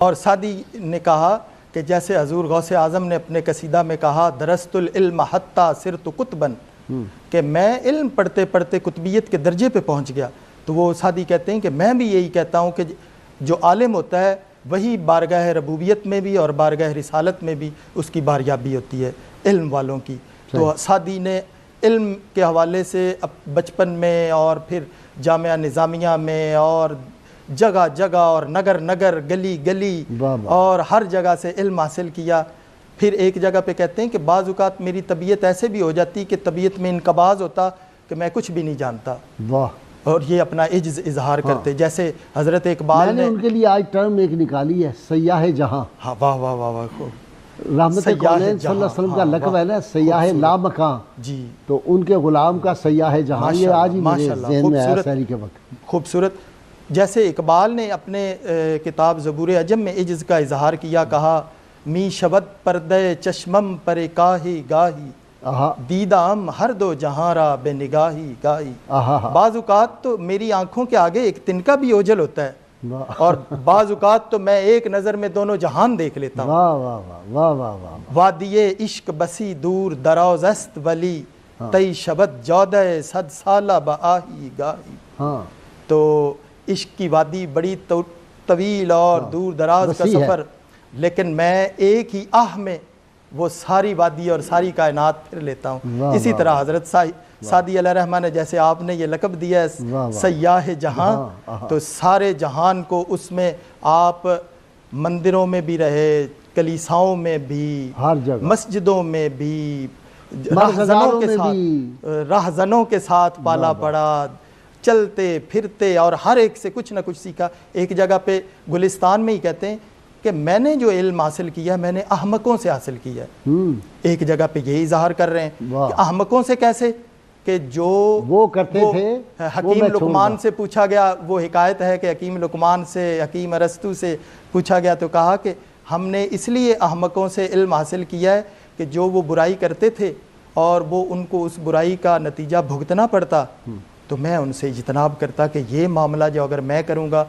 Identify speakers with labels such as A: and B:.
A: اور سعدی نے کہا کہ جیسے حضور غوث اعظم نے اپنے قصیدہ میں کہا درست العلم حتی صرت قطباً، کہ میں علم پڑھتے پڑھتے قطبیت کے درجے پہ پہنچ گیا، تو وہ سعدی کہتے ہیں کہ میں بھی یہی کہتا ہوں کہ جو عالم ہوتا ہے وہی بارگاہ ربوبیت میں بھی اور بارگاہ رسالت میں بھی اس کی باریابی ہوتی ہے علم والوں کی۔ تو سعدی نے علم کے حوالے سے بچپن میں اور پھر جامعہ نظامیہ میں اور جگہ جگہ اور نگر نگر گلی گلی اور ہر جگہ سے علم حاصل کیا۔ پھر ایک جگہ پہ کہتے ہیں کہ بعض اوقات میری طبیعت ایسے بھی ہو جاتی کہ طبیعت میں انقباض ہوتا کہ میں کچھ بھی نہیں جانتا، اور یہ اپنا عجز اظہار کرتے، جیسے حضرت اقبال نے
B: ان کے لیے آج ٹرم ایک نکالی ہے، سیاح جہاں۔
A: ہاں واہ واہ واہ واہ،
B: رحمت کونین صلی اللہ علیہ وسلم کا لقب ہے نا سیاح لامکاں،
A: جی،
B: تو ان کے غلام کا سیاح جہاں، یہ آج ہی میرے ذہن میں آیا سحری کے وقت۔
A: خوبصورت، جیسے اقبال نے اپنے کتاب زبور عجم میں عجز کا اظہار کیا، کہا می شبد پردے چشمم پر کاہی گاہی، دیدام ہر دو جہاں را بے نگاہی گاہی۔ بعض اوقات تو میری آنکھوں کے آگے ایک تنکا بھی اوجھل ہوتا ہے، اور بعض اوقات تو میں ایک نظر میں دونوں جہان دیکھ لیتا ہوں۔
B: واہ واہ واہ واہ واہ،
A: وادی عشق بسی دور دراز است ولی، تئی شبد جودہ صد سالہ بآہی گاہی۔ تو عشق کی وادی بڑی طویل اور دور دراز کا سفر، لیکن میں ایک ہی آہ میں وہ ساری وادی اور ساری کائنات پھر لیتا ہوں۔ اسی طرح حضرت سعدی علیہ الرحمہ نے، جیسے آپ نے یہ لقب دیا ہے سیاح جہاں، تو سارے جہان کو اس میں آپ مندروں میں بھی رہے، کلیساؤں میں بھی، مسجدوں میں بھی، راہزنوں کے ساتھ پالا پڑا، چلتے پھرتے اور ہر ایک سے کچھ نہ کچھ سیکھا۔ ایک جگہ پہ گلستان میں ہی کہتے ہیں کہ میں نے جو علم حاصل کیا میں نے احمقوں سے حاصل کیا ہے۔ ایک جگہ پہ یہی اظہار کر رہے ہیں کہ احمقوں سے کیسے، کہ جو
B: وہ کرتے تھے،
A: حکیم لقمان سے پوچھا گیا، وہ حکایت ہے کہ حکیم لقمان سے، حکیم ارسطو سے پوچھا گیا تو کہا کہ ہم نے اس لیے احمقوں سے علم حاصل کیا ہے کہ جو وہ برائی کرتے تھے اور وہ ان کو اس برائی کا نتیجہ بھگتنا پڑتا، تو میں ان سے اجتناب کرتا کہ یہ معاملہ جو اگر میں کروں گا